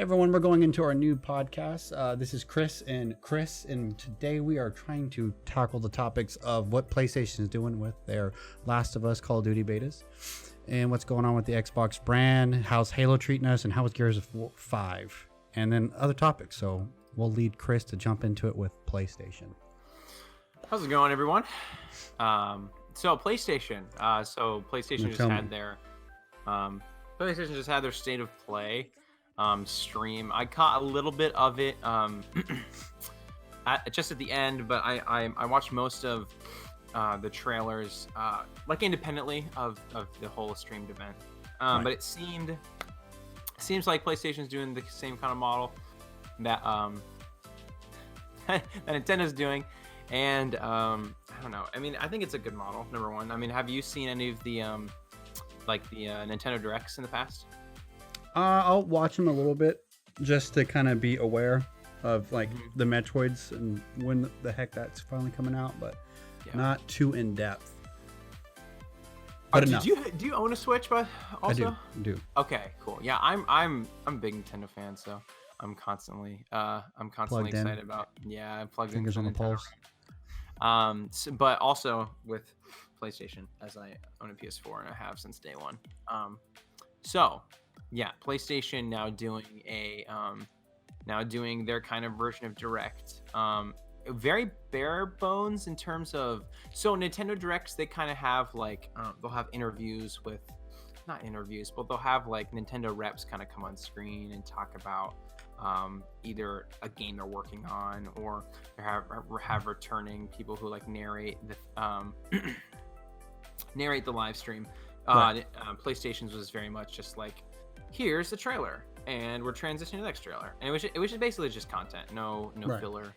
everyone, we're going into our new podcast. This is Chris, and today we are trying to tackle the topics of what PlayStation is doing with their Last of Us Call of Duty betas, and what's going on with the Xbox brand, how's Halo treating us, and how is Gears of War 5, and then other topics. So we'll lead Chris to jump into it with PlayStation. How's it going, everyone? PlayStation just had their State of Play stream. I caught a little bit of it just at the end, but I watched most of the trailers like independently of the whole streamed event. Right. But it seems like PlayStation's doing the same kind of model that that Nintendo's doing. And I don't know. I mean, I think it's a good model, number one. I mean, have you seen any of the Nintendo Directs in the past? I'll watch them a little bit just to kind of be aware of like the Metroids and when the heck that's finally coming out, but not too in depth. But do you own a Switch? But also I do. Okay, cool. Yeah, I'm a big Nintendo fan, so I'm constantly excited about. Yeah, I plugged in. Fingers on the pulse. But also with PlayStation, as I own a PS4 and I have since day one. PlayStation now doing their kind of version of Direct. Very bare bones in terms of, so Nintendo Directs, they kind of have like they'll have interviews with, not interviews, but they'll have like Nintendo reps kind of come on screen and talk about either a game they're working on, or have returning people who like narrate the live stream. Right. PlayStation's was very much just like, here's the trailer and we're transitioning to the next trailer, and it was just basically just content, no right. filler,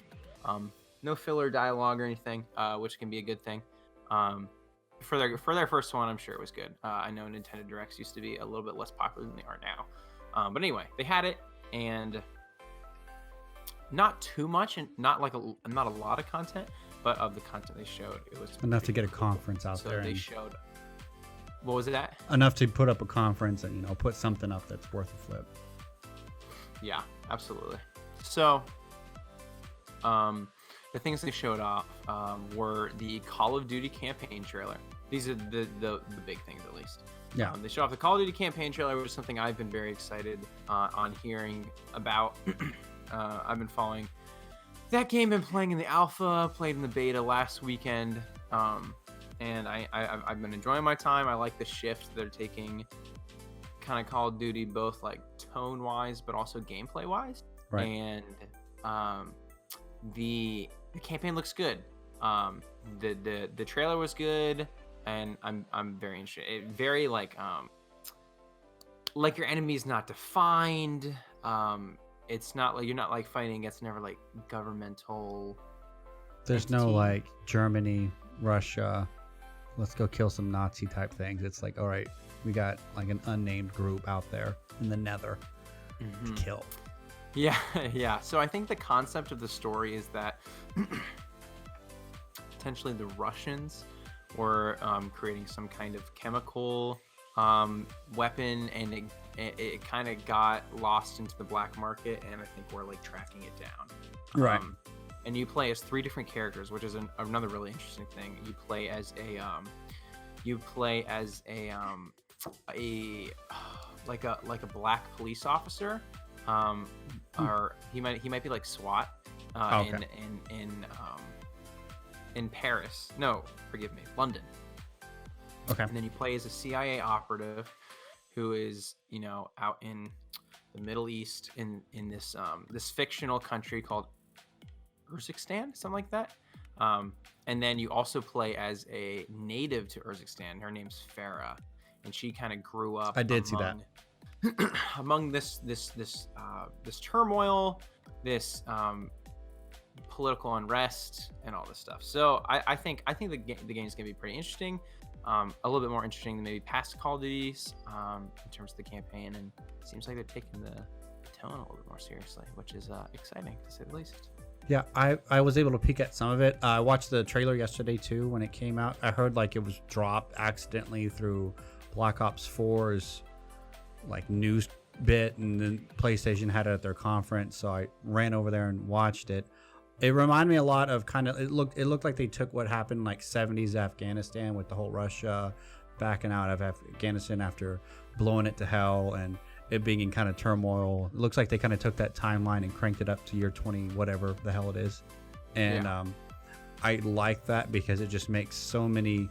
no filler dialogue or anything, which can be a good thing. For their first one, I'm sure it was good. I know Nintendo Directs used to be a little bit less popular than they are now, but anyway, they had it, and not too much, and not a lot of content, but of the content they showed, it was Enough to get a conference out there. So they showed, what was it at? Enough to put up a conference and put something up that's worth a flip. Yeah, absolutely. So the things they showed off were the Call of Duty campaign trailer. These are the big things, at least. Yeah. They showed off the Call of Duty campaign trailer, which is something I've been very excited on hearing about. I've been following that game, been playing in the alpha, played in the beta last weekend, and I've been enjoying my time. I like the shift they're taking, kind of Call of Duty, both like tone-wise, but also gameplay-wise. Right. And the campaign looks good. The trailer was good, and I'm very interested. Very like your enemy is not defined. It's not like you're not like fighting against never like governmental. There's entity. no like Germany, Russia, let's go kill some Nazi type things. It's like, all right, we got like an unnamed group out there in the nether to kill. Yeah. So I think the concept of the story is that potentially the Russians were creating some kind of chemical weapon, and it kind of got lost into the black market, and I think we're like tracking it down. Right. And you play as 3 different characters, which is another really interesting thing. You play as a black police officer, or he might be like SWAT in Paris. No, forgive me, London. Okay. And then you play as a CIA operative who is, out in the Middle East in this this fictional country called Urzikstan, something like that. And then you also play as a native to Urzikstan. Her name's Farah, and she kind of grew up. I did see that. Among this turmoil, this political unrest, and all this stuff. So I think the game is gonna be pretty interesting. A little bit more interesting than maybe past Call of Duties in terms of the campaign, and it seems like they're taking the tone a little bit more seriously, which is exciting to say the least. Yeah, I was able to peek at some of it. I watched the trailer yesterday too when it came out. I heard like it was dropped accidentally through Black Ops 4's like news bit, and then PlayStation had it at their conference, so I ran over there and watched it. It reminded me a lot of it looked like they took what happened like 70s Afghanistan with the whole Russia backing out of Afghanistan after blowing it to hell and it being in kind of turmoil. It looks like they kind of took that timeline and cranked it up to year 20, whatever the hell it is. And I like that because it just makes so many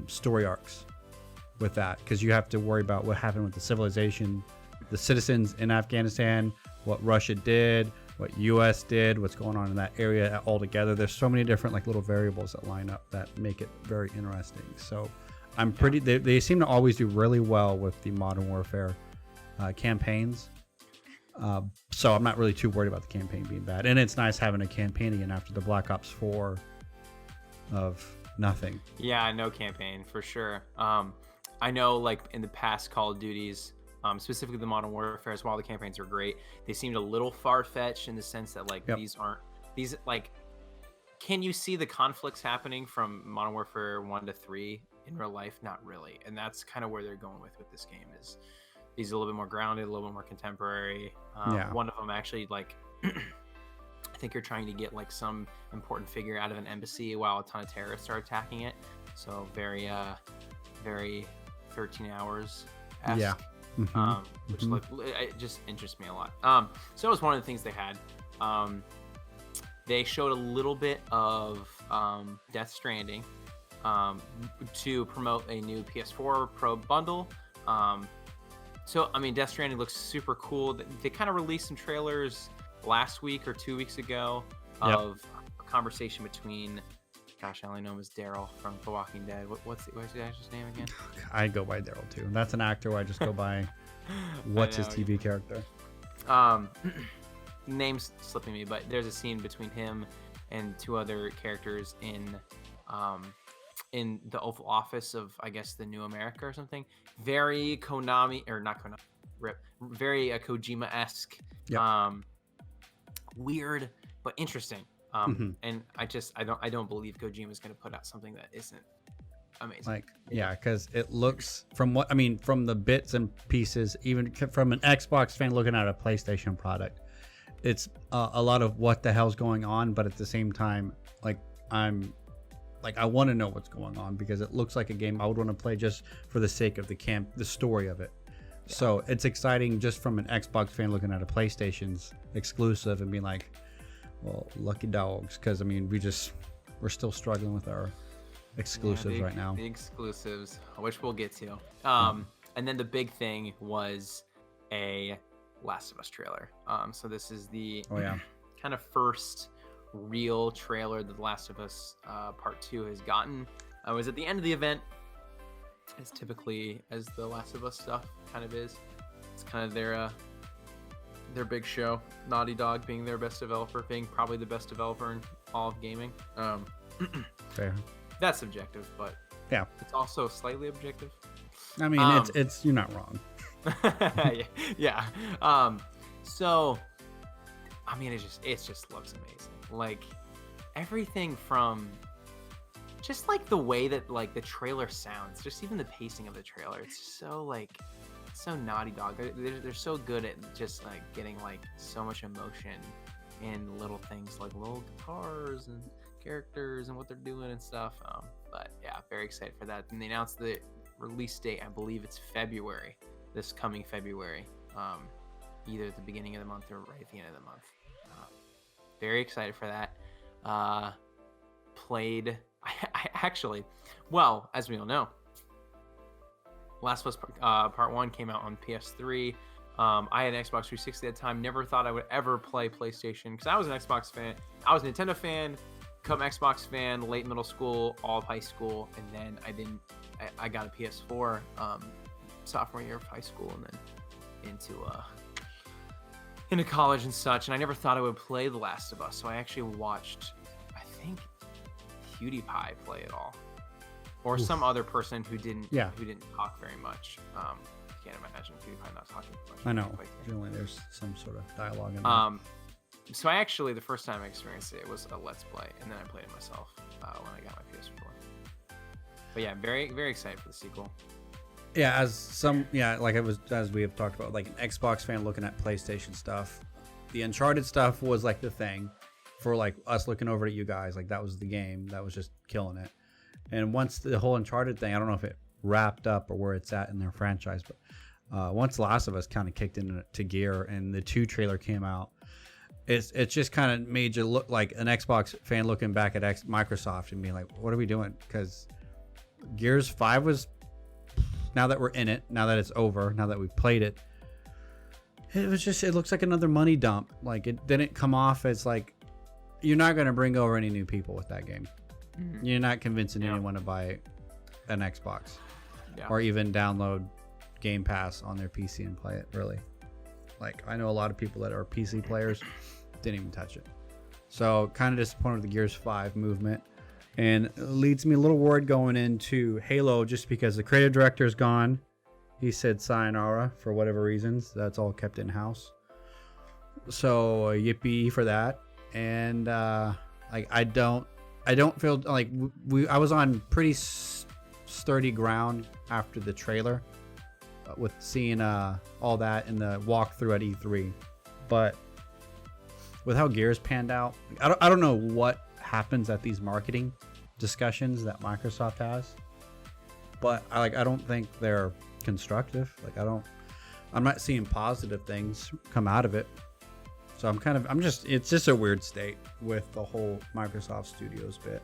story arcs with that, because you have to worry about what happened with the civilization, the citizens in Afghanistan, what Russia did, what US did, what's going on in that area altogether. There's so many different like little variables that line up that make it very interesting. So I'm pretty, they seem to always do really well with the Modern Warfare campaigns. So I'm not really too worried about the campaign being bad. And it's nice having a campaign again after the Black Ops 4 of nothing. Yeah, no campaign for sure. I know like in the past Call of Duties, specifically the Modern Warfare, while the campaigns are great, they seemed a little far-fetched in the sense that like these like, can you see the conflicts happening from Modern Warfare 1 to 3 in real life? Not really. And that's kind of where they're going with this game, is these a little bit more grounded, a little bit more contemporary. One of them actually, like, I think you're trying to get like some important figure out of an embassy while a ton of terrorists are attacking it. So very 13 hours. Yeah. Which like, it just interests me a lot. So it was one of the things they had. They showed a little bit of Death Stranding to promote a new PS4 Pro bundle. So, I mean, Death Stranding looks super cool. They kind of released some trailers last week or 2 weeks ago of a conversation between, gosh, I only know him as Daryl from The Walking Dead. What's the actor's name again? I go by Daryl too. That's an actor. I just go by what's his TV character. Name's slipping me, but there's a scene between him and two other characters in the Oval Office of, I guess, the New America or something. Very Konami, or not Konami, very Kojima-esque. Weird but interesting. And I don't believe Kojima's going to put out something that isn't amazing. Like, yeah, because it looks, from the bits and pieces, even from an Xbox fan looking at a PlayStation product, it's a lot of what the hell's going on, but at the same time, I want to know what's going on, because it looks like a game I would want to play just for the sake of the story of it. Yeah. So it's exciting just from an Xbox fan looking at a PlayStation's exclusive and being like, well, lucky dogs, because I mean we're still struggling with our exclusives right now. The exclusives, which we'll get to. And then the big thing was a Last of Us trailer. So this is the kind of first real trailer that The Last of Us Part 2 has gotten. I was at the end of the event, as typically as the Last of Us stuff kind of is. It's kind of their big show. Naughty Dog being their best developer, being probably the best developer in all of gaming. Fair. That's subjective, but yeah, it's also slightly objective. I mean, it's you're not wrong. Yeah. So, I mean, it just looks amazing. Like everything from just like the way that like the trailer sounds, just even the pacing of the trailer. It's so like so Naughty Dog. They're so good at just like getting like so much emotion in little things like little guitars and characters and what they're doing and stuff. But yeah, very excited for that. And they announced the release date. I believe it's February. This coming February, either at the beginning of the month or right at the end of the month. Very excited for that. I actually, well, as we all know, Last of Us Part 1 came out on PS3. I had an Xbox 360 at the time. Never thought I would ever play PlayStation because I was an Xbox fan. I was a Nintendo fan, become Xbox fan late middle school, all of high school, and then I got a PS4 sophomore year of high school, and then into college and such. And I never thought I would play The Last of Us, so I actually watched, I think, PewDiePie play it all, or some other person who didn't talk very much. I can't imagine PewDiePie not talking much. I know. Generally, there's some sort of dialogue in there. So I actually, the first time I experienced it was a Let's Play, and then I played it myself when I got my PS4. But yeah, very, very excited for the sequel. like it was, as we have talked about, like an Xbox fan looking at PlayStation stuff. The Uncharted stuff was like the thing for like us looking over at you guys. Like that was the game that was just killing it. And once the whole Uncharted thing, I don't know if it wrapped up or where it's at in their franchise, but once Last of Us kind of kicked into gear and the 2 trailer came out, it's just kind of made you look like an Xbox fan looking back at Microsoft and being like, what are we doing? Because Gears 5 was, now that we're in it, now that it's over, now that we've played it, it looks like another money dump. Like it didn't come off as like, you're not going to bring over any new people with that game. Mm-hmm. You're not convincing anyone to buy an Xbox or even download Game Pass on their PC and play it, really. Like I know a lot of people that are PC players didn't even touch it. So kind of disappointed with the Gears 5 movement, and it leads me a little worried going into Halo just because the creative director is gone. He said sayonara for whatever reasons. That's all kept in-house. So yippee for that. And like I don't feel like I was on pretty sturdy ground after the trailer with seeing all that in the walkthrough at E3, but with how Gears panned out, I don't know what happens at these marketing discussions that Microsoft has, but I don't think they're constructive. Like I'm not seeing positive things come out of it. So it's just a weird state with the whole Microsoft Studios bit.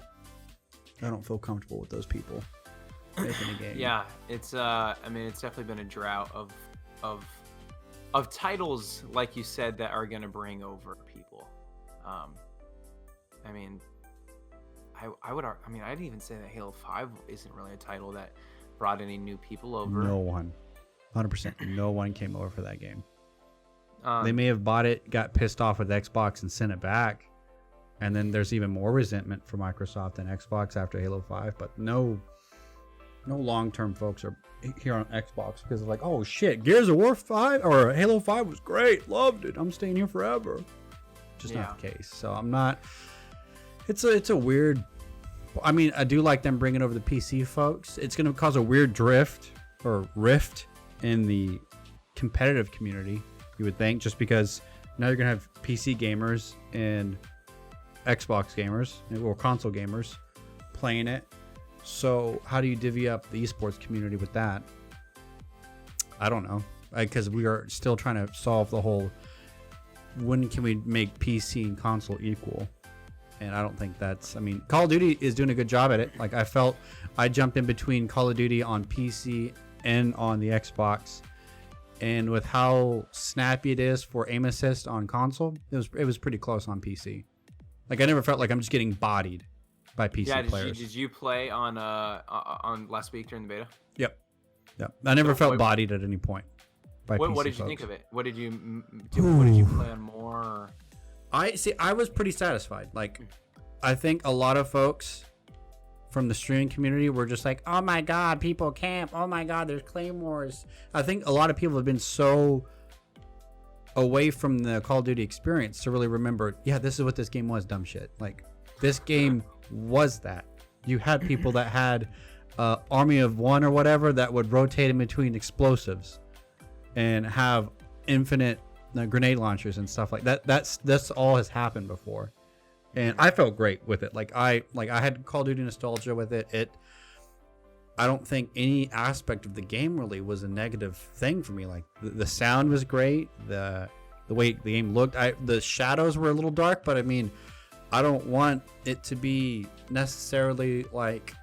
I don't feel comfortable with those people making a game. Yeah, it's it's definitely been a drought of titles, like you said, that are gonna bring over people. I'd even say that Halo 5 isn't really a title that brought any new people over. No one, 100%, no one came over for that game. They may have bought it, got pissed off with Xbox and sent it back, and then there's even more resentment for Microsoft and Xbox after Halo 5. But no long-term folks are here on Xbox because they're like, oh shit, Gears of War 5 or Halo 5 was great, loved it, I'm staying here forever. Just not the case. So I'm not. It's a weird. I mean, I do like them bringing over the PC folks. It's going to cause a weird rift in the competitive community, you would think, just because now you're going to have PC gamers and Xbox gamers or console gamers playing it. So how do you divvy up the esports community with that? I don't know, because we are still trying to solve the whole, when can we make PC and console equal? And I don't think Call of Duty is doing a good job at it. Like I felt I jumped in between Call of Duty on PC and on the Xbox, and with how snappy it is for aim assist on console, it was pretty close on PC. Like I never felt like I'm just getting bodied by PC players. Did you play on last week during the beta? Yep. I never felt bodied at any point by PC What did you folks. think of it? What did you do? What did you play on more? Or? I was pretty satisfied. Like, I think a lot of folks from the streaming community were just like, oh my god, people camp. Oh my god, there's claymores. I think a lot of people have been so away from the Call of Duty experience to really remember, yeah, this is what this game was, dumb shit. Like, this game was that. You had people that had army of one or whatever that would rotate in between explosives and have infinite grenade launchers and stuff like that. That's all has happened before, and I felt great with it. Like I had Call of Duty nostalgia with it. I don't think any aspect of the game really was a negative thing for me. Like the sound was great, the way the game looked. The shadows were a little dark, but I mean, I don't want it to be necessarily like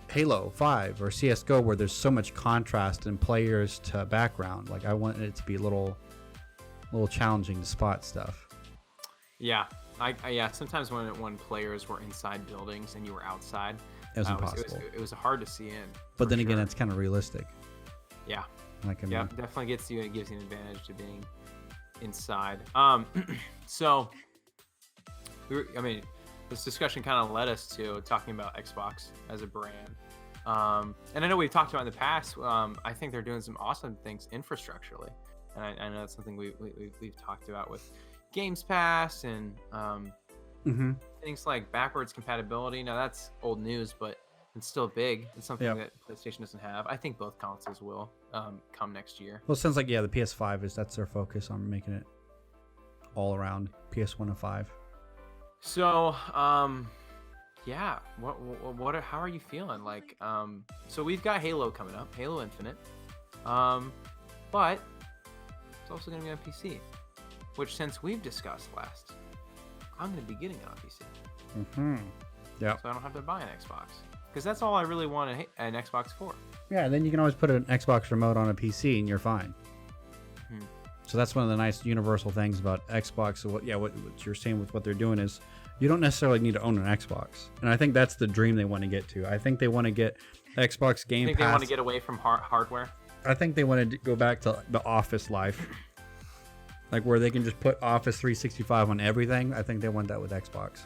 Halo 5 or CSGO where there's so much contrast in players to background. Like I want it to be a little challenging to spot stuff. Yeah, sometimes when players were inside buildings and you were outside, it was impossible. It was hard to see in. But then again, that's kind of realistic. Yeah. Yeah, definitely gives you an advantage to being inside. So this discussion kind of led us to talking about Xbox as a brand. And I know we've talked about in the past. I think they're doing some awesome things infrastructurally. And I know that's something we've talked about with Games Pass and things like backwards compatibility. Now that's old news, but It's still big. It's something Yep. that PlayStation doesn't have. I think both consoles will come next year. Well, it sounds like the PS5 that's their focus on making it all around PS1 and 5. So, yeah. How are you feeling? Like, so we've got Halo coming up, Halo Infinite. But it's also gonna be on PC, which since we've discussed last, I'm gonna be getting it on PC. Mm-hmm. Yeah. So I don't have to buy an Xbox. Because that's all I really want an Xbox for. Yeah, then you can always put an Xbox remote on a PC and you're fine. So that's one of the nice universal things about Xbox. So what you're saying with what they're doing is you don't necessarily need to own an Xbox. And I think that's the dream they want to get to. I think they want to get Xbox Game Pass. I think they want to get away from hardware. I think they want to go back to the office life. Like where they can just put Office 365 on everything. I think they want that with Xbox.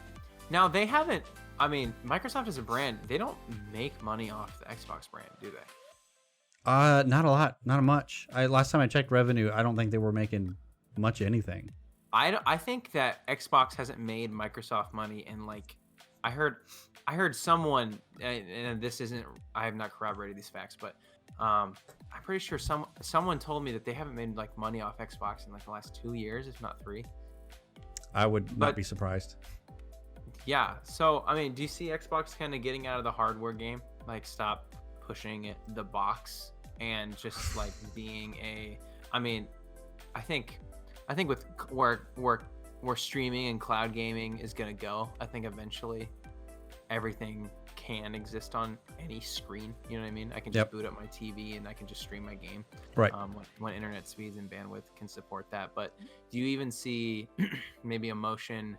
Now, they haven't... I mean, Microsoft as a brand, they don't make money off the Xbox brand, do they? Not a lot, not much. Last time I checked revenue, I don't think they were making much anything. I think that Xbox hasn't made Microsoft money in like, I heard someone, and this isn't, I have not corroborated these facts, but I'm pretty sure someone told me that they haven't made like money off Xbox in like the last 2 years, if not 3. I would not be surprised. Yeah. So, I mean, do you see Xbox kind of getting out of the hardware game? Like, stop pushing the box and just like being I mean, I think with where streaming and cloud gaming is gonna go, I think eventually everything can exist on any screen. You know what I mean? I can just boot up my TV and I can just stream my game. Right. When internet speeds and bandwidth can support that. But do you even see maybe a motion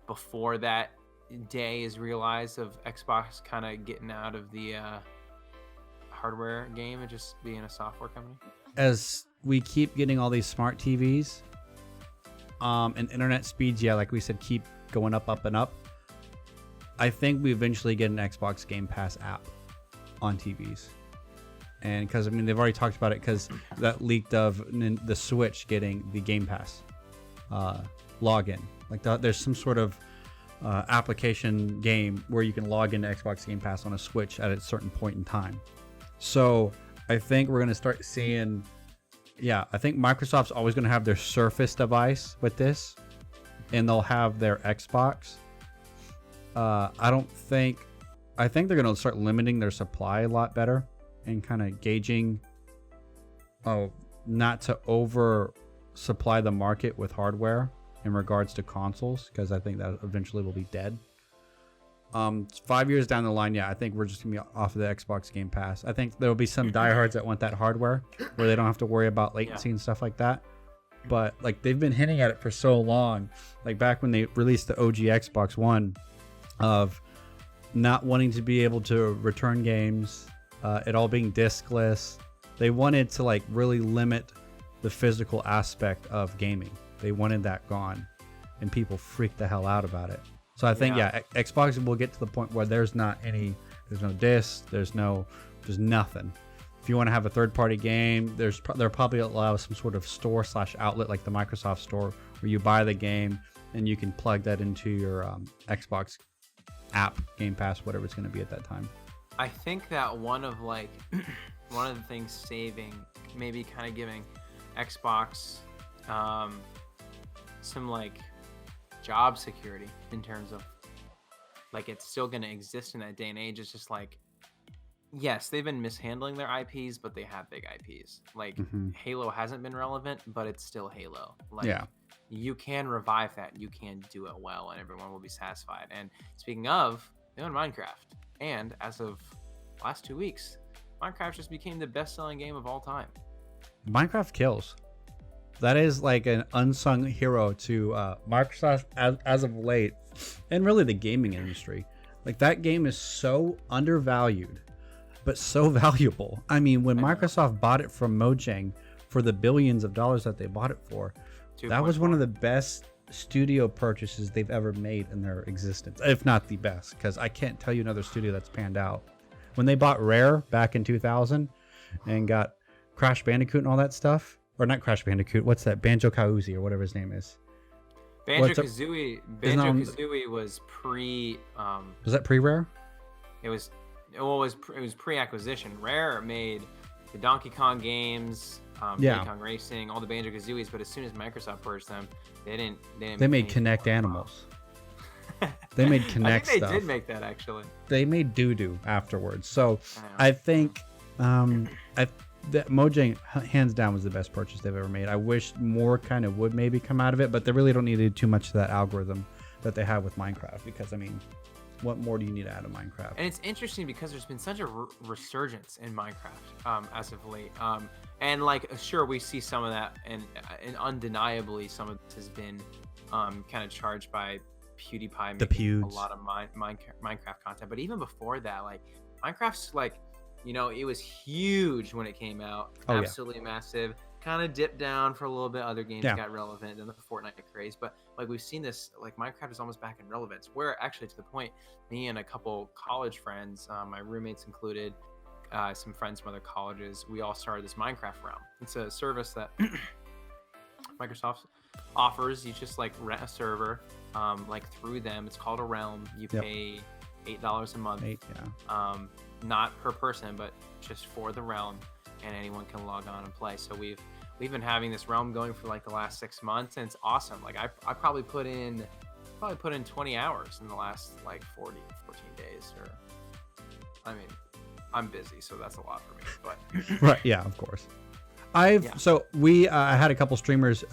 before that day is realized of Xbox kind of getting out of the hardware game and just being a software company? As we keep getting all these smart TVs, and internet speeds, like we said, keep going up and up. I think we eventually get an Xbox Game Pass app on TVs. And because, I mean, they've already talked about it because that leaked of the Switch getting the Game Pass login. Like there's some sort of application game where you can log into Xbox Game Pass on a Switch at a certain point in time. So I think we're going to start seeing, I think Microsoft's always going to have their Surface device with this, and they'll have their Xbox. I think they're going to start limiting their supply a lot better and kind of gauging, not to over supply the market with hardware in regards to consoles, because I think that eventually will be dead. 5 years down the line, I think we're just gonna be off of the Xbox Game Pass. I think there'll be some diehards that want that hardware where they don't have to worry about latency and stuff like that. But like they've been hinting at it for so long, like back when they released the OG Xbox One, of not wanting to be able to return games, it all being diskless. They wanted to like really limit the physical aspect of gaming. They wanted that gone, and people freaked the hell out about it. So I think Xbox will get to the point where there's no disc, there's nothing. If you want to have a third-party game, they'll probably allow some sort of store/outlet like the Microsoft Store, where you buy the game and you can plug that into your Xbox app, Game Pass, whatever it's going to be at that time. I think that one of the things saving, maybe kind of giving Xbox some like job security in terms of like it's still going to exist in that day and age. It's just like, yes, they've been mishandling their IPs, but they have big IPs. Like Halo hasn't been relevant, but it's still Halo. Like you can revive that, you can do it well, and everyone will be satisfied. And speaking of, they own Minecraft, and as of last 2 weeks, Minecraft just became the best-selling game of all time. Minecraft kills. That is like an unsung hero to Microsoft as of late, and really the gaming industry. Like that game is so undervalued, but so valuable. I mean, when Microsoft bought it from Mojang for the billions of dollars that they bought it for, that was one of the best studio purchases they've ever made in their existence, if not the best, because I can't tell you another studio that's panned out. When they bought Rare back in 2000 and got Crash Bandicoot and all that stuff, or not Crash Bandicoot, what's that? Banjo-Kazooie or whatever his name is. Banjo-Kazooie was pre... was that pre-Rare? It it was pre-acquisition. Rare made the Donkey Kong games, Yeah. Donkey Kong Racing, all the Banjo-Kazooies, but as soon as Microsoft purchased them, they didn't They make made anything Connect for a while. Animals. They made Connect I think stuff. they did make that actually. They made doo-doo afterwards. So I know. I think that Mojang hands down was the best purchase they've ever made. I wish more kind of would maybe come out of it, but they really don't need to do too much of that algorithm that they have with Minecraft, because I mean, what more do you need to add to Minecraft? And it's interesting because there's been such a resurgence in Minecraft as of late. And like, sure, we see some of that, and undeniably, some of this has been kind of charged by PewDiePie making a lot of Minecraft content. But even before that, like, Minecraft's like, you know, it was huge when it came out, absolutely massive. Kind of dipped down for a little bit. Other games got relevant, then the Fortnite craze. But like, we've seen this, like, Minecraft is almost back in relevance. Where actually, to the point, me and a couple college friends, my roommates included, some friends from other colleges, we all started this Minecraft Realm. It's a service that Microsoft offers. You just like rent a server, like through them. It's called a Realm. You pay $8 a month. Not per person, but just for the Realm, and anyone can log on and play. So we've been having this Realm going for like the last 6 months, and it's awesome. Like, I probably put in 20 hours in the last like 14 days. Or, I mean, I'm busy, so that's a lot for me. But Right, yeah, of course. So I had a couple streamers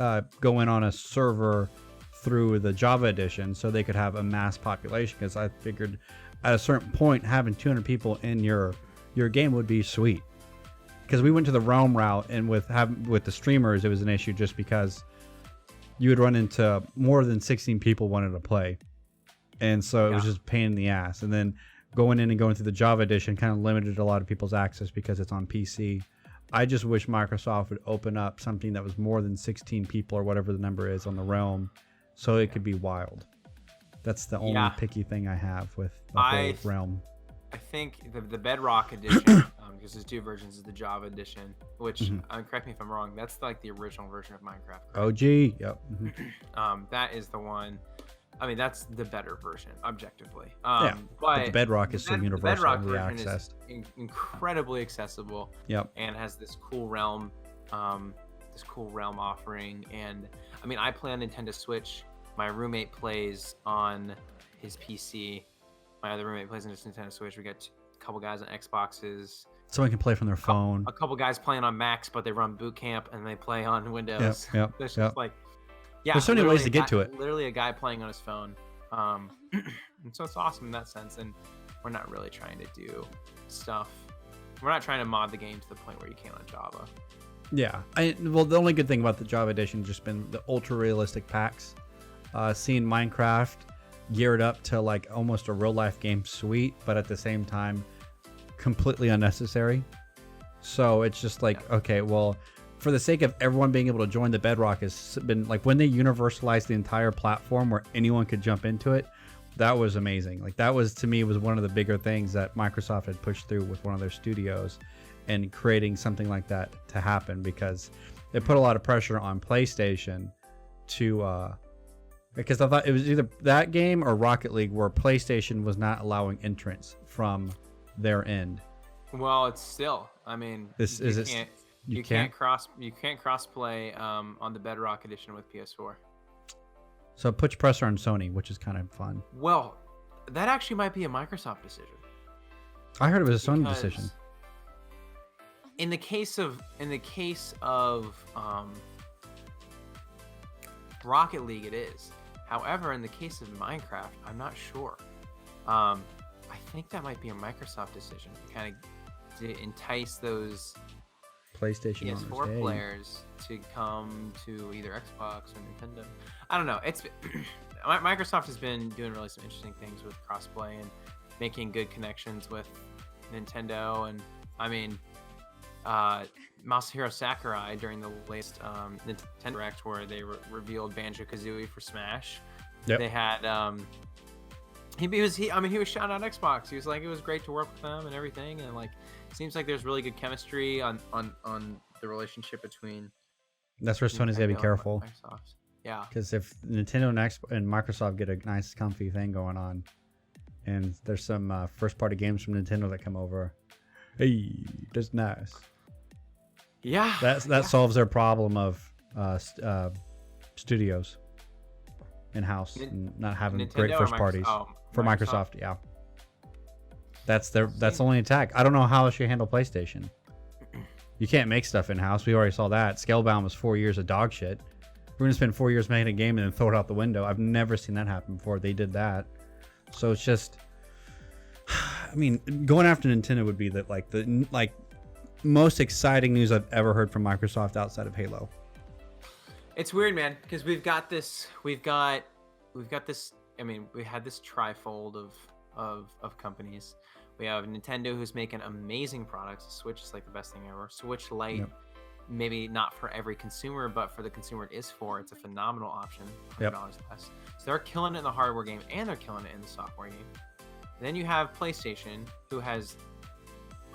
go in on a server through the Java edition so they could have a mass population, because I figured at a certain point having 200 people in your game would be sweet. Because we went to the Realm route, and with the streamers, it was an issue just because you would run into more than 16 people wanted to play, and so it was just a pain in the ass. And then going through the Java edition kind of limited a lot of people's access because it's on PC. I just wish Microsoft would open up something that was more than 16 people or whatever the number is on the Realm, so it could be wild. That's the only picky thing I have with the whole Realm. I think the Bedrock edition, because there's two versions, is the Java edition, which, correct me if I'm wrong, that's like the original version of Minecraft. OG, yep. That is the one. I mean, that's the better version, objectively. But the Bedrock is so universally accessed. Incredibly accessible. Yep. And has this cool Realm offering. And I mean, I play on Nintendo Switch. My roommate plays on his PC. My other roommate plays on his Nintendo Switch. We got a couple guys on Xboxes. Someone can play from their phone. A couple guys playing on Macs, but they run Boot Camp and they play on Windows. Yep. There's just like, there's so many ways to get to it. Literally a guy playing on his phone. And so it's awesome in that sense. And we're not really trying to do stuff. We're not trying to mod the game to the point where you can't on Java. Yeah. Well, the only good thing about the Java edition has just been the ultra realistic packs. Seeing Minecraft geared up to like almost a real life game, sweet, but at the same time completely unnecessary. So it's just like, okay, well, for the sake of everyone being able to join, the Bedrock has been like, when they universalized the entire platform where anyone could jump into it, that was amazing. Like, that was, to me, was one of the bigger things that Microsoft had pushed through with one of their studios, and creating something like that to happen, because it put a lot of pressure on PlayStation to because I thought it was either that game or Rocket League where PlayStation was not allowing entrance from their end. Well, it's still, I mean, you can't cross play on the Bedrock edition with PS4. So it puts pressure on Sony, which is kind of fun. Well, that actually might be a Microsoft decision. I heard it was a Sony decision. In the case of Rocket League, it is. However, in the case of Minecraft, I'm not sure. I think that might be a Microsoft decision to kind of entice those PlayStation PS4 players to come to either Xbox or Nintendo. I don't know. It's Microsoft has been doing really some interesting things with crossplay and making good connections with Nintendo. And I mean, Masahiro Sakurai during the latest Nintendo Direct, where they revealed Banjo-Kazooie for Smash. Yep. They had he was shouting out Xbox. He was like, it was great to work with them and everything, and like, seems like there's really good chemistry on the relationship between. That's where Sony's gotta be careful. Microsoft. Yeah. Because if Nintendo and Microsoft get a nice comfy thing going on, and there's some first party games from Nintendo that come over. Hey, that's nice. Yeah. That solves their problem of studios in house and not having Nintendo great or first parties for Microsoft. Yeah. That's the only attack. I don't know how she handle PlayStation. You can't make stuff in house. We already saw that. Scalebound was 4 years of dog shit. We're gonna spend 4 years making a game and then throw it out the window. I've never seen that happen before. They did that, so it's just. I mean, going after Nintendo would be the most exciting news I've ever heard from Microsoft outside of Halo. It's weird, man, because we've got this. I mean, we had this trifold of companies. We have Nintendo, who's making amazing products. Switch is like the best thing ever. Switch Lite. Yep. Maybe not for every consumer, but for the consumer it is for, it's a phenomenal option. $100 less. So they're killing it in the hardware game and they're killing it in the software game. Then you have PlayStation, who has,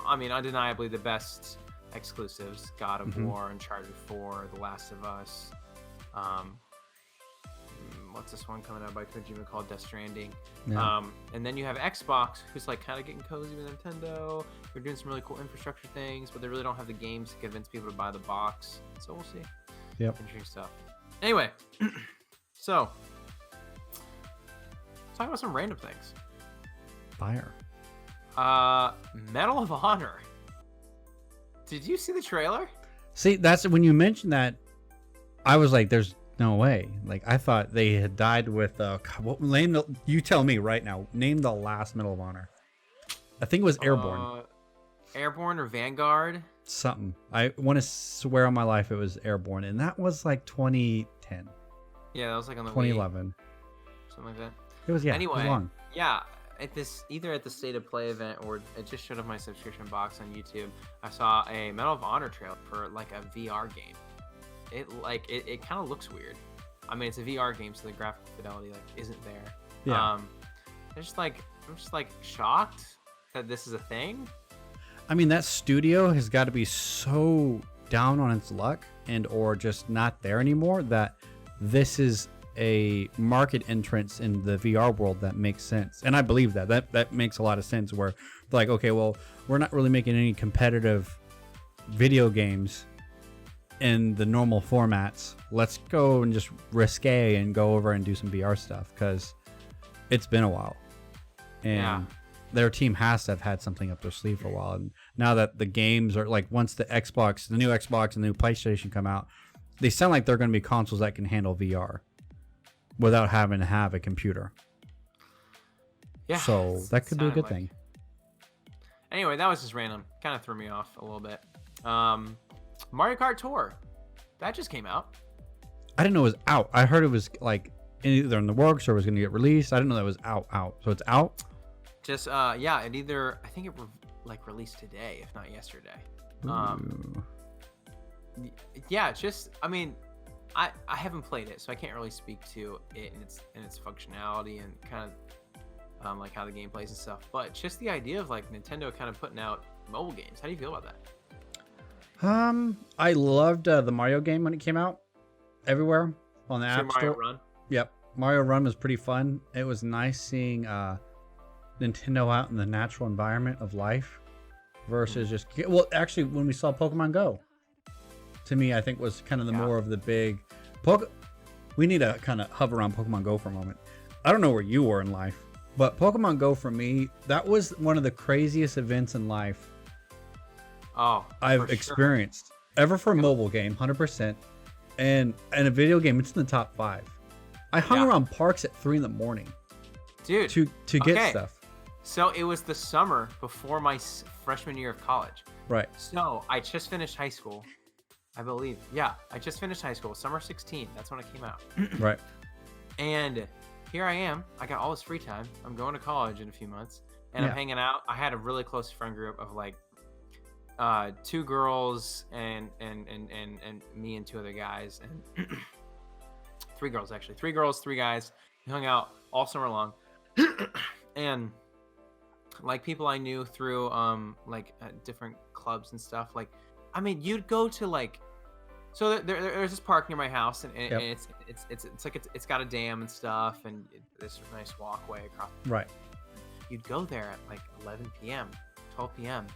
I mean, undeniably the best exclusives: God of War, Uncharted 4, The Last of Us. What's this one coming out by Kojima called Death Stranding? Yeah. And then you have Xbox, who's like kind of getting cozy with Nintendo. They're doing some really cool infrastructure things, but they really don't have the games to convince people to buy the box. So we'll see. Yep. Interesting stuff. Anyway, so let's talk about some random things. Fire. Medal of Honor. Did you see the trailer? See, that's when you mentioned that, I was like, "There's no way." Like, I thought they had died with you tell me right now. Name the last Medal of Honor. I think it was Airborne. Airborne or Vanguard? Something. I want to swear on my life it was Airborne, and that was like 2010. Yeah, that was like on the 2011. Wii, something like that. It was Anyway, it was long. Yeah. Either at the State of Play event or it just showed up my subscription box on YouTube. I saw a Medal of Honor trailer for like a VR game. It kind of looks weird. I mean, it's a VR game, so the graphic fidelity isn't there. Yeah. I'm just shocked that this is a thing. I mean, that studio has got to be so down on its luck and or just not there anymore that this is a market entrance in the VR world that makes sense. And I believe that makes a lot of sense, where they're like, okay, well, we're not really making any competitive video games in the normal formats. Let's go and just risque and go over and do some VR stuff, because it's been a while. And their team has to have had something up their sleeve for a while. And now that the games are like, once the new Xbox and the new PlayStation come out, they sound like they're going to be consoles that can handle VR without having to have a computer. Yeah. So that could be a good thing. Anyway, that was just random. Kind of threw me off a little bit. Mario Kart Tour. That just came out. I didn't know it was out. I heard it was like either in the works or it was going to get released. I didn't know that was out. So it's out? Just, it either, I think it released today, if not yesterday. Yeah, just, I mean, I haven't played it, so I can't really speak to it and its functionality and kind of like how the game plays and stuff. But just the idea of like Nintendo kind of putting out mobile games. How do you feel about that? I loved the Mario game when it came out everywhere on the App Store. Mario Run? Yep, Mario Run was pretty fun. It was nice seeing Nintendo out in the natural environment of life versus just actually when we saw Pokemon Go. To me, I think was kind of the more of the big we need to kind of hover around Pokemon Go for a moment. I don't know where you were in life, but Pokemon Go for me, that was one of the craziest events in life I've experienced ever for a mobile game, 100%. And a video game, it's in the top 5. I hung around parks at 3 a.m, dude, to get stuff. So it was the summer before my freshman year of college. Right. So I just finished high school. I believe. Yeah, I just finished high school. Summer 16. That's when it came out. Right. And here I am. I got all this free time. I'm going to college in a few months. And I'm hanging out. I had a really close friend group of like 2 girls and me and 2 other guys. And 3 girls, actually. 3 girls, 3 guys. We hung out all summer long. And like people I knew through different clubs and stuff. Like, I mean, you'd go to like, so there's this park near my house, and it's got a dam and stuff, and this nice walkway across. Right. you'd go there at like 11 p.m., 12 p.m.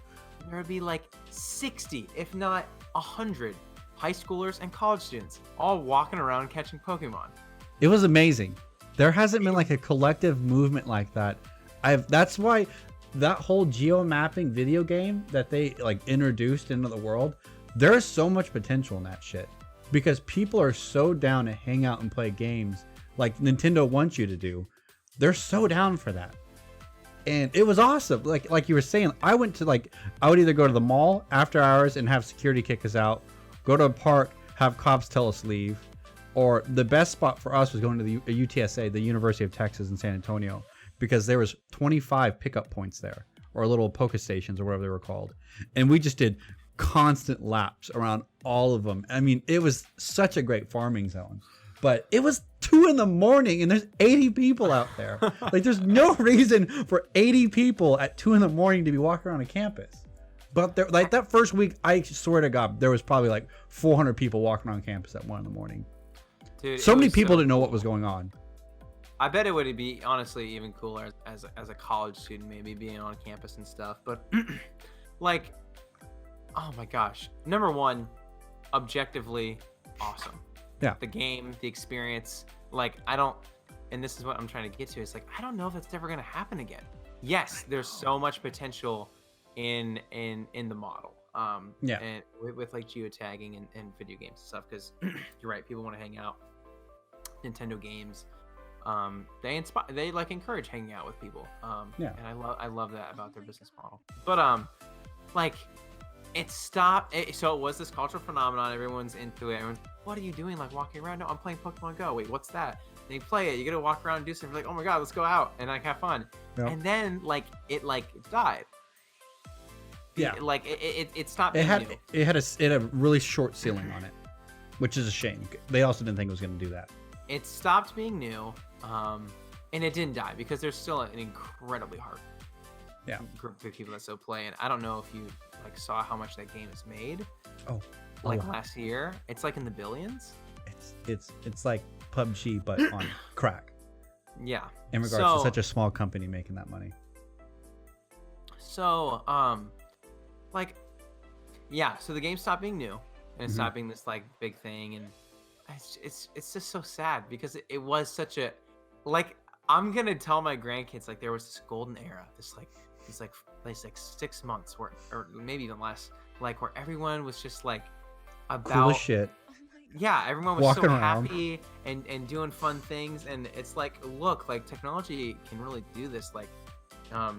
and there would be like 60, if not 100 high schoolers and college students all walking around catching Pokemon. It was amazing. There hasn't been like a collective movement like that. That's why that whole geo mapping video game that they like introduced into the world, there's so much potential in that shit because people are so down to hang out and play games like Nintendo wants you to do. They're so down for that. And it was awesome. Like you were saying, I would either go to the mall after hours and have security kick us out, go to a park, have cops tell us leave, or the best spot for us was going to the UTSA, the University of Texas in San Antonio, because there was 25 pickup points there, or little Poke stations or whatever they were called. And we just did constant laps around all of them. I mean, it was such a great farming zone. But it was 2 a.m. and there's 80 people out there. Like, there's no reason for 80 people at 2 a.m. to be walking around a campus. But there, like that first week, I swear to God, there was probably like 400 people walking around campus at 1 a.m. Dude, so many people didn't know what was going on. I bet it would be honestly even cooler as a college student, maybe being on campus and stuff. But like, oh my gosh, number one, objectively awesome. Yeah. The game, the experience, like and this is what I'm trying to get to. It's like, I don't know if that's ever going to happen again. Yes, there's so much potential in the model. Yeah. And with like geotagging and video games and stuff, because you're right, people want to hang out. Nintendo games, they like encourage hanging out with people. Yeah. And I love that about their business model. But like it stopped. So it was this cultural phenomenon. Everyone's into it. Everyone's, what are you doing? Like walking around? No, I'm playing Pokemon Go. Wait, what's that? And you play it. You gotta walk around and do something. You're like, oh my god, let's go out and like have fun. Yep. And then like it died. Yeah. It stopped. It had a really short ceiling on it, which is a shame. They also didn't think it was going to do that. It stopped being new, and it didn't die because there's still an incredibly hard group of people that still play. And I don't know if you like saw how much that game is made. Oh, last year, it's like in the billions. It's like PUBG but on crack. Yeah. In regards to such a small company making that money. So, so the game stopped being new and it stopped being this like big thing, and it's just so sad because it was such a, like, I'm gonna tell my grandkids like there was this golden era, this 6 months or maybe even less, like where everyone was just like about cool as shit. Yeah, everyone was walking so around. happy and doing fun things, and it's like, look, like technology can really do this. Like, well,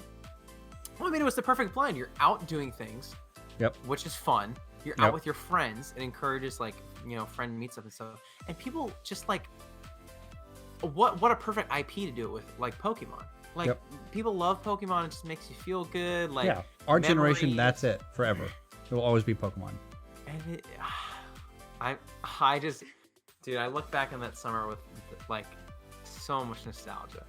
I mean, it was the perfect blend. You're out doing things, which is fun. You're out with your friends. It encourages like, friend meets up and stuff. And people just like, what a perfect IP to do it with, like Pokemon. Like people love Pokemon. It just makes you feel good. Like our generation, that's it forever. It will always be Pokemon. And I just, dude, I look back on that summer with like so much nostalgia.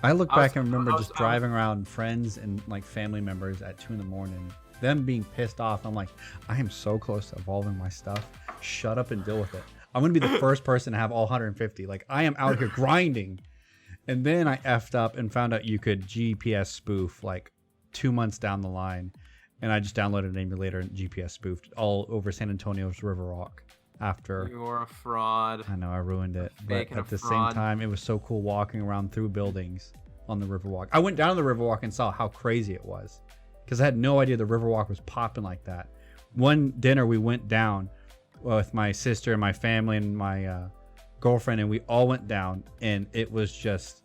I look back and remember just driving around friends and like family members at 2 a.m, them being pissed off. I'm like, I am so close to evolving my stuff. Shut up and deal with it. I'm going to be the first person to have all 150. Like, I am out here grinding. And then I effed up and found out you could GPS spoof like 2 months down the line. And I just downloaded an emulator and GPS spoofed all over San Antonio's Riverwalk after. You're a fraud. I know, I ruined it. But at the same time, it was so cool walking around through buildings on the Riverwalk. I went down to the Riverwalk and saw how crazy it was, because I had no idea the Riverwalk was popping like that. One dinner we went down with my sister and my family and my girlfriend, and we all went down, and it was just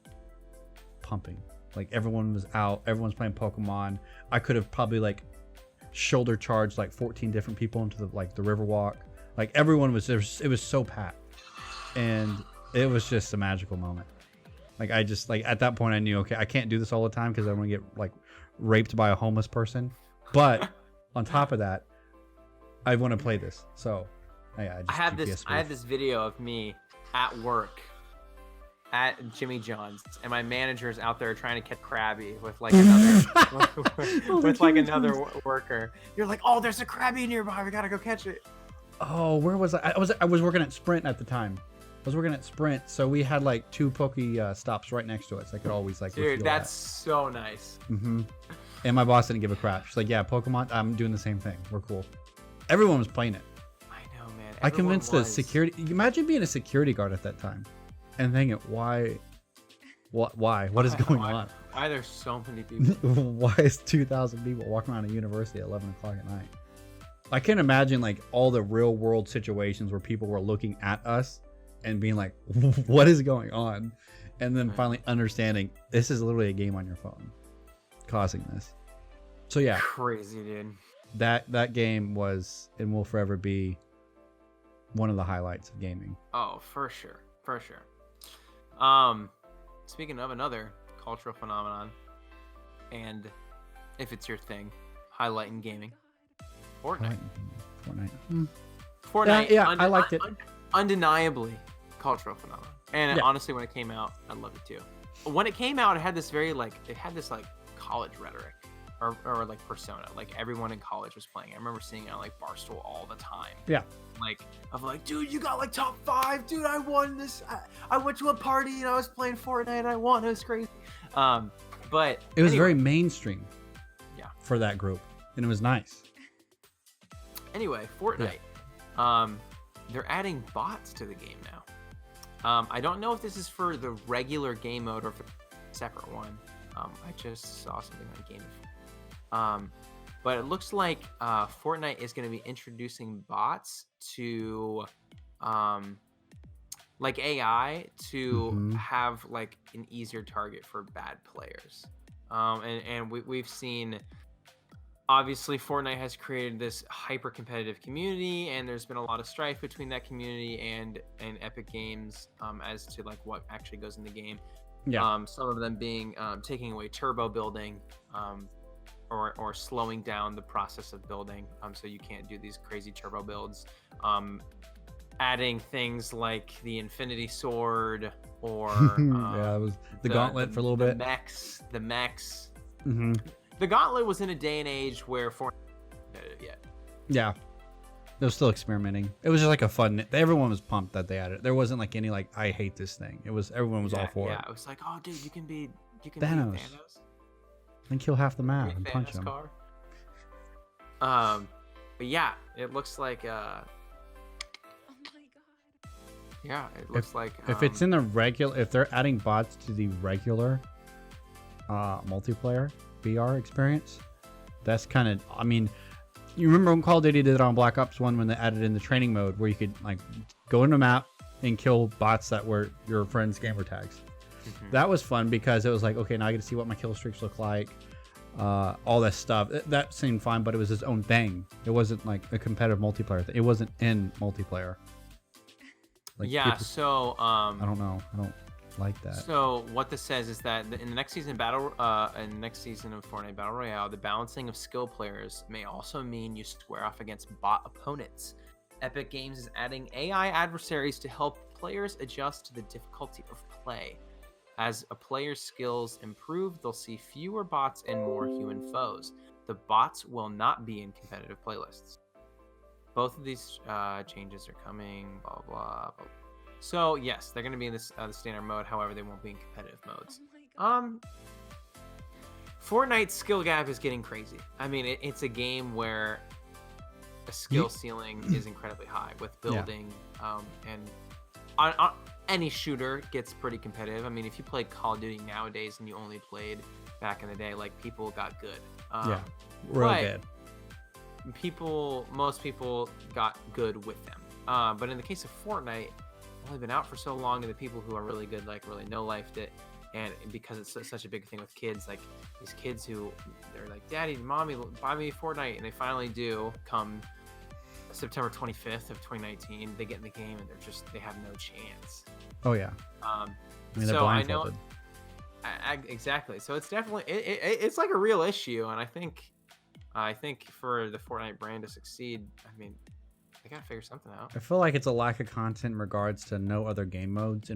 pumping. Like, everyone was out, everyone's playing Pokemon. I could have probably like shoulder charged like 14 different people into the Riverwalk. Like, everyone was there. It was so packed, and it was just a magical moment. Like, I just, like, at that point I knew, okay, I can't do this all the time because I'm gonna get like raped by a homeless person, but on top of that, I want to play this. So I have this video of me at work at Jimmy John's, and my manager's out there trying to catch Krabby with like another worker. You're like, oh, there's a Krabby nearby, we gotta go catch it. Oh, where was I? I was working at Sprint at the time. I was working at Sprint, so we had like 2 Poke stops right next to us. I could always like Dude, refuel that's so nice. Mm-hmm. And my boss didn't give a crap. She's like, yeah, Pokemon, I'm doing the same thing. We're cool. Everyone was playing it. I know, man. I convinced the security. Imagine being a security guard at that time and thinking, why? What is going on? Why there's so many people? Why is 2,000 people walking around a university at 11 o'clock at night? I can't imagine like all the real world situations where people were looking at us and being like, what is going on? And then finally understanding this is literally a game on your phone causing this. So yeah, crazy, dude. That game was and will forever be one of the highlights of gaming. Oh, for sure. Speaking of another cultural phenomenon, and if it's your thing, highlight in gaming, Fortnite. Fortnite. Yeah, I liked it. Undeniably cultural phenomenon. And honestly, when it came out, I loved it too. When it came out, it had this college rhetoric or like persona. Like everyone in college was playing. I remember seeing it on like Barstool all the time. Yeah. Like, dude, you got like top 5. Dude, I won this. I went to a party and I was playing Fortnite and I won. It was crazy. But it was very mainstream. Yeah. For that group, and it was nice. Anyway, Fortnite. Yeah. They're adding bots to the game now. I don't know if this is for the regular game mode or for a separate one. I just saw something on Game. But it looks like Fortnite is going to be introducing bots to, like AI to have like an easier target for bad players. And we've seen. Obviously, Fortnite has created this hyper-competitive community, and there's been a lot of strife between that community and Epic Games as to like what actually goes in the game. Yeah. Some of them being taking away turbo building, or slowing down the process of building, so you can't do these crazy turbo builds. Adding things like the Infinity Sword or yeah, it was the Gauntlet for a little bit. The mechs. Mm-hmm. The Gauntlet was in a day and age where Fortnite hadn't it yet. Yeah. They were still experimenting. It was just like a fun. Everyone was pumped that they had it. There wasn't like any like I hate this thing. It was everyone was all for it. Yeah, it was like, oh dude, you can be Thanos. And kill half the map and Thanos punch him. Car. But yeah, it looks like oh my god. Yeah, it looks like if it's in the regular, if they're adding bots to the regular multiplayer VR experience, that's kind of, I mean, you remember when Call of Duty did it on Black Ops 1 when they added in the training mode where you could like go into a map and kill bots that were your friends' gamer tags. That was fun because it was like, okay, now I get to see what my kill streaks look like, all that stuff. That seemed fun, but it was its own thing. It wasn't like a competitive multiplayer thing. It wasn't in multiplayer. Like yeah, people, so I don't know. I don't like that. So what this says is that in the next season of Fortnite Battle Royale, the balancing of skill players may also mean you square off against bot opponents. Epic Games is adding AI adversaries to help players adjust to the difficulty of play. As a player's skills improve, they'll see fewer bots and more human foes. The bots will not be in competitive playlists. Both of these changes are coming, blah, blah, blah. So, yes, they're going to be in this the standard mode. However, they won't be in competitive modes. Fortnite's skill gap is getting crazy. I mean, it's a game where a skill ceiling is incredibly high with building. And on any shooter gets pretty competitive. I mean, if you play Call of Duty nowadays and you only played back in the day, like, people got good. Real good. Most people got good with them. But in the case of Fortnite, only been out for so long, and the people who are really good, like, really no-lifed it. And because it's such a big thing with kids, like these kids who they're like, Daddy, Mommy, buy me Fortnite, and they finally do come September 25th of 2019. They get in the game and they have no chance. Oh yeah. I mean, they're blindfolded. Exactly. So it's definitely it's like a real issue, and I think for the Fortnite brand to succeed, I mean, they gotta figure something out. I feel like it's a lack of content in regards to no other game modes.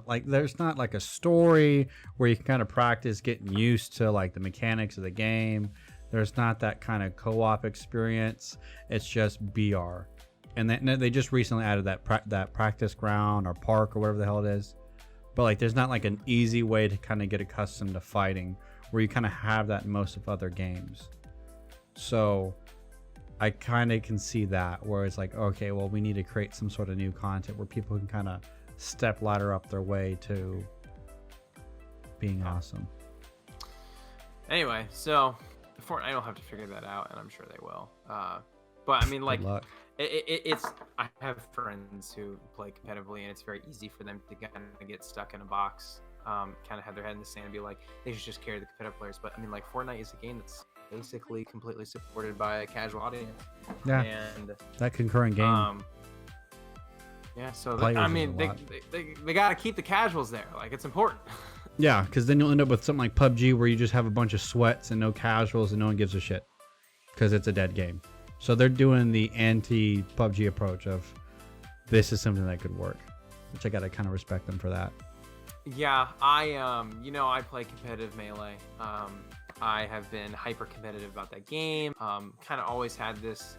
Like there's not like a story where you can kind of practice getting used to like the mechanics of the game. There's not that kind of co-op experience. It's just BR. and they just recently added that practice ground or park or whatever the hell it is. But like, there's not like an easy way to kind of get accustomed to fighting, where you kind of have that in most of other games. So I kind of can see that, where it's like, okay, well, we need to create some sort of new content where people can kind of step ladder up their way to being awesome. Anyway, so Fortnite will have to figure that out, and I'm sure they will. But I mean, like, it's I have friends who play competitively, and it's very easy for them to kind of get stuck in a box, kind of have their head in the sand and be like, they should just carry the competitive players. But I mean, like, Fortnite is a game that's basically completely supported by a casual audience. Yeah, and that concurrent game. Yeah, so I mean, they got to keep the casuals there. Like, it's important. Yeah, because then you'll end up with something like PUBG, where you just have a bunch of sweats and no casuals, and no one gives a shit because it's a dead game. So they're doing the anti-PUBG approach of, this is something that could work, which I gotta kind of respect them for that. Yeah, I play competitive Melee. I have been hyper competitive about that game. Kind of always had this,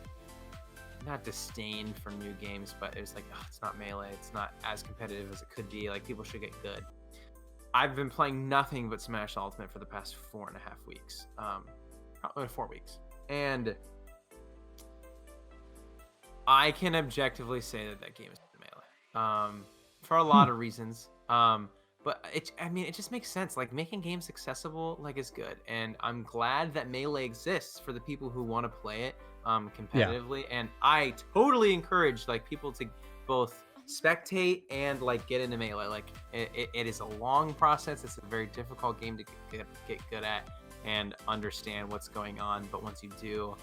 not disdain for new games, but it was like, oh, it's not Melee. It's not as competitive as it could be. Like, people should get good. I've been playing nothing but Smash Ultimate for the past 4.5 weeks. 4 weeks. And I can objectively say that game is Melee. For a lot of reasons. But it just makes sense. Like, making games accessible, like, is good. And I'm glad that Melee exists for the people who want to play it competitively. Yeah. And I totally encourage, like, people to both spectate and, like, get into Melee. Like, it is a long process. It's a very difficult game to get good at and understand what's going on. But once you do,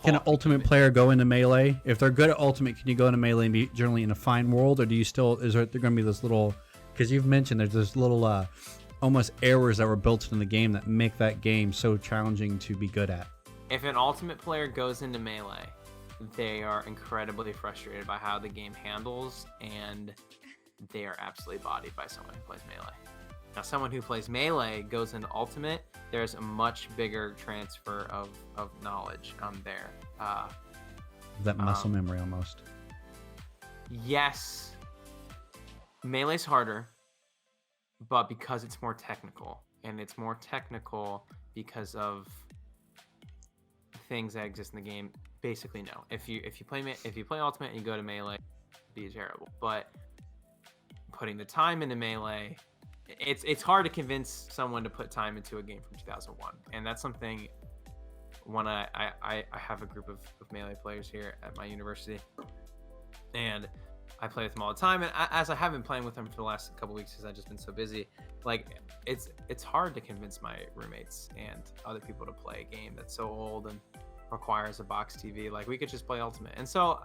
can an Ultimate player go into Melee? If they're good at Ultimate, can you go into Melee and be generally in a fine world, or do you still, is there going to be this little, because you've mentioned there's this little almost errors that were built into the game that make that game so challenging to be good at? If an Ultimate player goes into Melee, they are incredibly frustrated by how the game handles, and they are absolutely bodied by someone who plays Melee. Now, someone who plays Melee goes into Ultimate, there's a much bigger transfer of knowledge there. That muscle memory almost. Yes. Melee's harder, but because it's more technical, and it's more technical because of things that exist in the game. Basically, no. If you play Ultimate and you go to Melee, it'd be terrible. But putting the time into Melee, it's hard to convince someone to put time into a game from 2001, and that's something. When I have a group of Melee players here at my university, and I play with them all the time. And as I have been playing with them for the last couple weeks, because I've just been so busy, like, it's hard to convince my roommates and other people to play a game that's so old and requires a box TV. Like, we could just play Ultimate. And so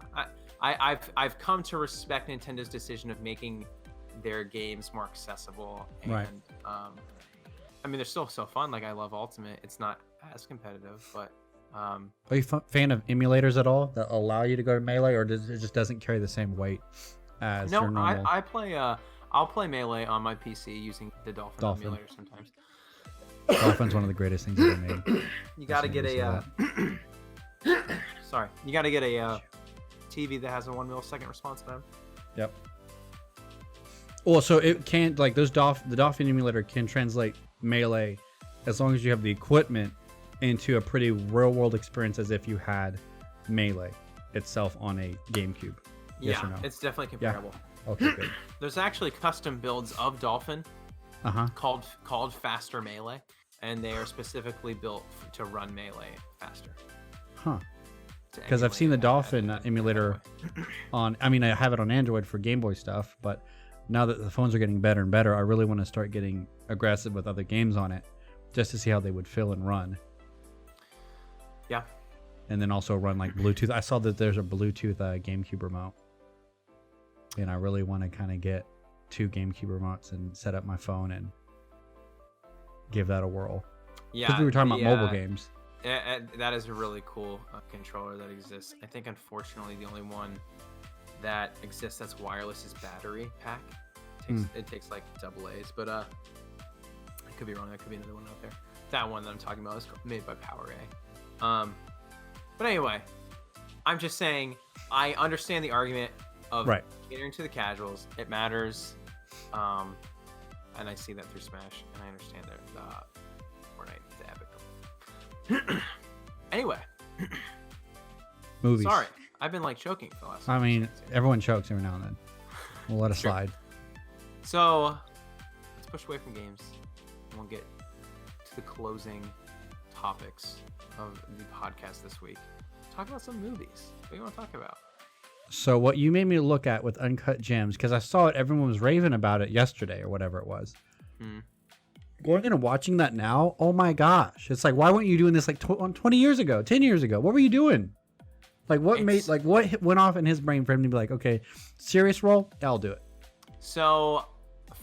I've come to respect Nintendo's decision of making their games more accessible. And right. I mean, they're still so fun. Like, I love Ultimate. It's not as competitive, but are you a fan of emulators at all that allow you to go to Melee, or does it just doesn't carry the same weight as your normal? I play I'll play Melee on my PC using the Dolphin emulator sometimes. Dolphin's one of the greatest things ever made. You got to get a sorry, you got to get a TV that has a 1 millisecond response time. Yep. Well, so it can't, like, the Dolphin emulator can translate Melee as long as you have the equipment into a pretty real world experience, as if you had Melee itself on a GameCube. Yes, yeah, or no? It's definitely comparable. Yeah. Okay, good. There's actually custom builds of Dolphin called Faster Melee, and they are specifically built to run Melee faster. Huh. Because I've seen the Dolphin emulator on, I mean, I have it on Android for Game Boy stuff, but now that the phones are getting better and better, I really want to start getting aggressive with other games on it, just to see how they would feel and run. Yeah. And then also run, like, Bluetooth. I saw that there's a Bluetooth GameCube remote, and I really want to kind of get 2 GameCube remotes and set up my phone and give that a whirl. Yeah. Because we were talking about mobile games. That is a really cool controller that exists. I think, unfortunately, the only one that exists that's wireless is Battery Pack. It takes like AA's, but I could be wrong. There could be another one out there. That one that I'm talking about is made by PowerA. But anyway, I'm just saying, I understand the argument of Right. catering to the casuals. It matters. And I see that through Smash, and I understand that Fortnite is epic. Anyway. Movies. Sorry. I've been like choking for the last I mean, seconds here. everyone chokes every now and then. We'll let it Sure. slide. So, let's push away from games, and we'll get to the closing topics of the podcast this week. Talk about some movies. What do you want to talk about? So what you made me look at with Uncut Gems, because I saw it, everyone was raving about it yesterday or whatever it was. Going in and watching that now, oh my gosh. It's like, why weren't you doing this like 20 years ago, 10 years ago? What were you doing? Like what went off in his brain for him to be like, okay, serious role? I'll do it. So,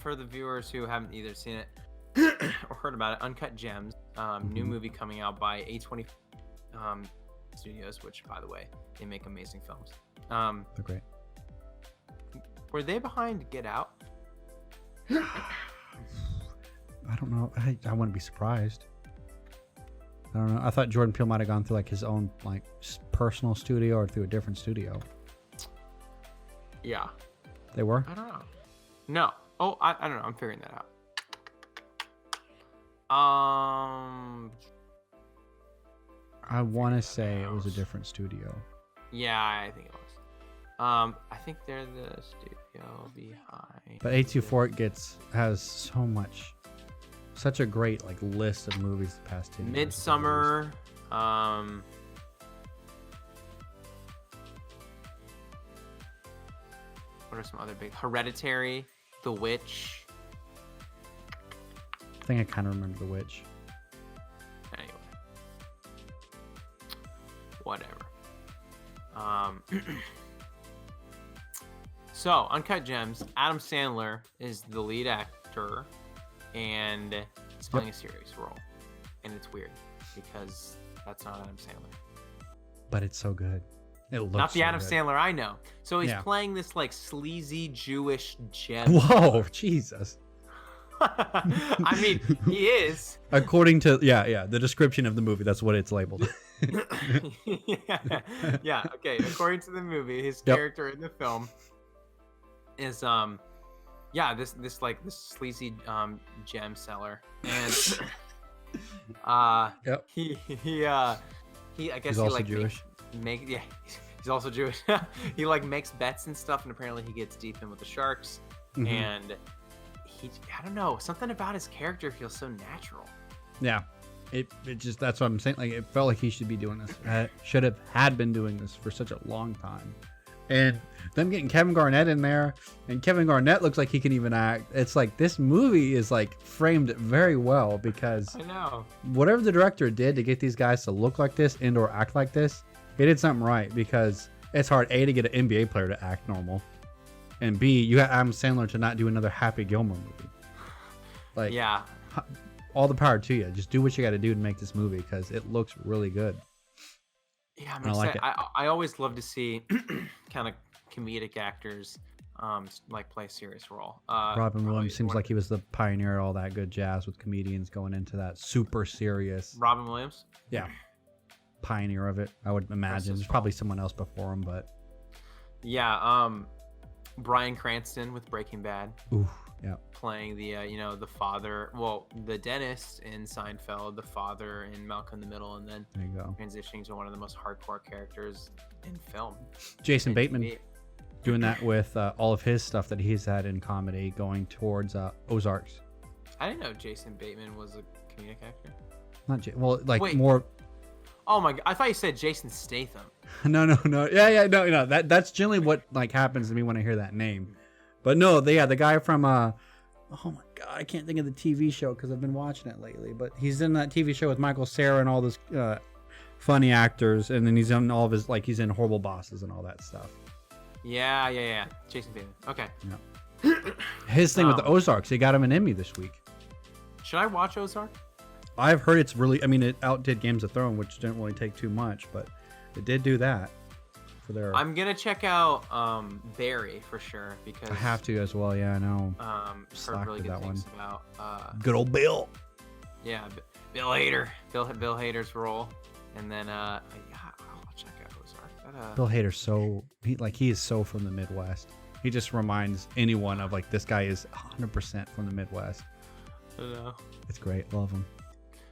for the viewers who haven't either seen it or heard about it, Uncut Gems, new movie coming out by A20 Studios, which, by the way, they make amazing films. They're great. Were they behind Get Out? I don't know. I wouldn't be surprised. I don't know. I thought Jordan Peele might have gone through like his own like personal studio or through a different studio. Yeah. They were? I don't know. No. Oh, I don't know. I'm figuring that out. I want to say it was a different studio. Yeah, I think it was. I think they're the studio behind. But A24 has so much, such a great like list of movies the past 10 years. Midsummer. What are some other big? Hereditary, The Witch. I think I kind of remember The Witch. Anyway, whatever. So, Uncut Gems. Adam Sandler is the lead actor, and he's playing a serious role, and it's weird because that's not Adam Sandler. But it's so good. It looks Not the so Adam good. Sandler I know. So he's Yeah. playing this like sleazy Jewish gem. Whoa, Jesus. I mean, he is. According to the description of the movie, that's what it's labeled. yeah. Okay. According to the movie, his Yep. character in the film is this sleazy gem seller, and Yep. he I guess He's he also like Jewish. He's also Jewish. He like makes bets and stuff, and apparently he gets deep in with the sharks, Mhm. and I don't know, something about his character feels so natural. Yeah. It just, that's what I'm saying. Like, it felt like he should be doing this. Had been doing this for such a long time. And them getting Kevin Garnett in there, and Kevin Garnett looks like he can even act. It's like this movie is like framed very well because I know. whatever the director did to get these guys to look like this and or act like this, he did something right, because it's hard A, to get an NBA player to act normal, and B, you have Adam Sandler to not do another Happy Gilmore movie. Like, Yeah. all the power to you. Just do what you got to do to make this movie, because it looks really good. Yeah, I'm I like excited. I always love to see kind of comedic actors like play a serious role. Robin probably Williams seems one- like he was the pioneer of all that good jazz with comedians going into that super serious. Robin Williams. Yeah. Pioneer of it, I would imagine. his There's probably someone else before him, but Yeah. Bryan Cranston with Breaking Bad ooh, yeah. playing the the father, the dentist in Seinfeld, the father in Malcolm in the Middle, and then There you go. transitioning to one of the most hardcore characters in film. Jason And Bateman TV. doing that with all of his stuff that he's had in comedy, going towards Ozarks. I didn't know Jason Bateman was a comedic actor. Not like Wait. more. Oh my god! I thought you said Jason Statham. No. Yeah, no. That's generally what like happens to me when I hear that name. But no, the guy from oh my god, I can't think of the TV show because I've been watching it lately. But he's in that TV show with Michael Cera and all those funny actors, and then he's in all of his he's in Horrible Bosses and all that stuff. Yeah. Jason Bateman. Okay. His thing with the Ozarks, he got him an Emmy this week. Should I watch Ozark? I've heard it's really, it outdid Games of Thrones, which didn't really take too much, but it did do that for their. I'm gonna check out Barry for sure because I have to as well. Yeah, I know. heard Slacked really with good that things about Good old Bill. Bill Hader, Bill Hader's role, and then I'll check out Ozark. Bill Hader's he is so from the Midwest. He just reminds anyone of like this guy is 100% from the Midwest. I don't know. It's great. Love him.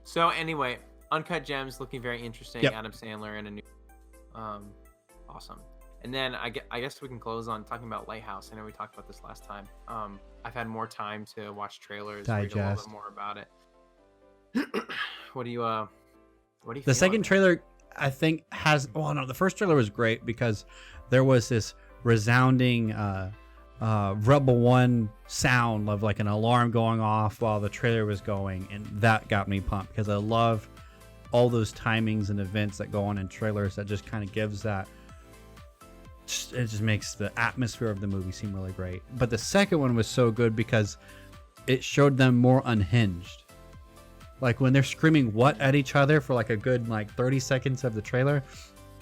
So anyway, Uncut Gems looking very interesting. Yep. Adam Sandler and a new, awesome. And then I guess we can close on talking about Lighthouse. I know we talked about this last time. I've had more time to watch trailers, read a little bit more about it. What do you The second trailer, I think, has... Well, no, the first trailer was great because there was this resounding Rebel One sound of like an alarm going off while the trailer was going, and that got me pumped because I love all those timings and events that go on in trailers that just kind of gives that... It just makes the atmosphere of the movie seem really great. But the second one was so good because it showed them more unhinged. Like when they're screaming what at each other for like a good like 30 seconds of the trailer,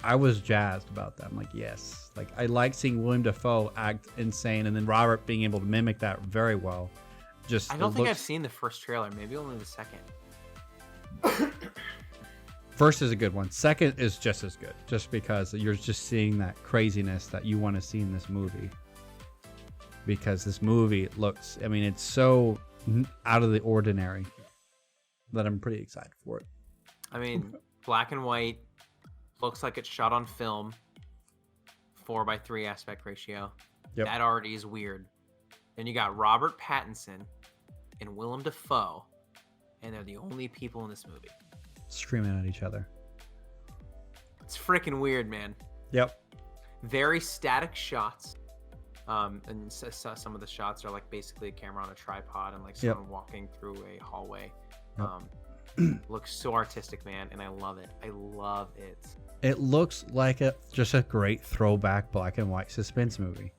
I was jazzed about that. I'm like, yes. Like I like seeing William Dafoe act insane and then Robert being able to mimic that very well. Just I don't think I've seen the first trailer, maybe only the second. First is a good one. Second is just as good, just because you're just seeing that craziness that you want to see in this movie. Because this movie looks, I mean, it's so out of the ordinary that I'm pretty excited for it. I mean, black and white, looks like it's shot on film, 4:3 aspect ratio. Yep. That already is weird. Then you got Robert Pattinson and Willem Dafoe, and they're the only people in this movie. Screaming at each other. It's freaking weird, man. Yep. Very static shots. And some of the shots are like basically a camera on a tripod and like someone walking through a hallway. Yep. Looks so artistic, man, and I love it. I love it. It looks like just a great throwback black and white suspense movie.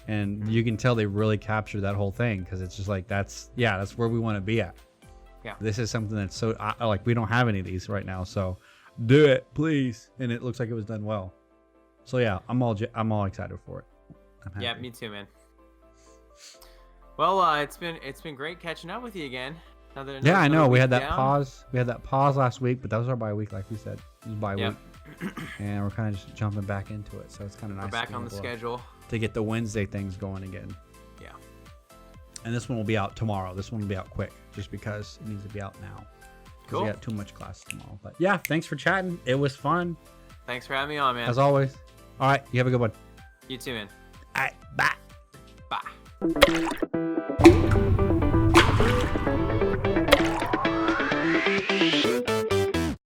And you can tell they really captured that whole thing because it's just like that's where we want to be at. Yeah. This is something that's so like we don't have any of these right now, so do it, please. And it looks like it was done well. So yeah, I'm all excited for it. Yeah, me too, man. Well, it's been great catching up with you again. Yeah, I know. We had that pause. We had that pause last week, but that was our bye week, like we said. It was bye week, and we're kind of just jumping back into it. So it's kind of nice. We're back on the schedule to get the Wednesday things going again. Yeah. And this one will be out tomorrow. This one will be out quick, just because it needs to be out now. Cool. We got too much class tomorrow. But yeah, thanks for chatting. It was fun. Thanks for having me on, man. As always. All right, you have a good one. You too, man. All right, bye. Bye.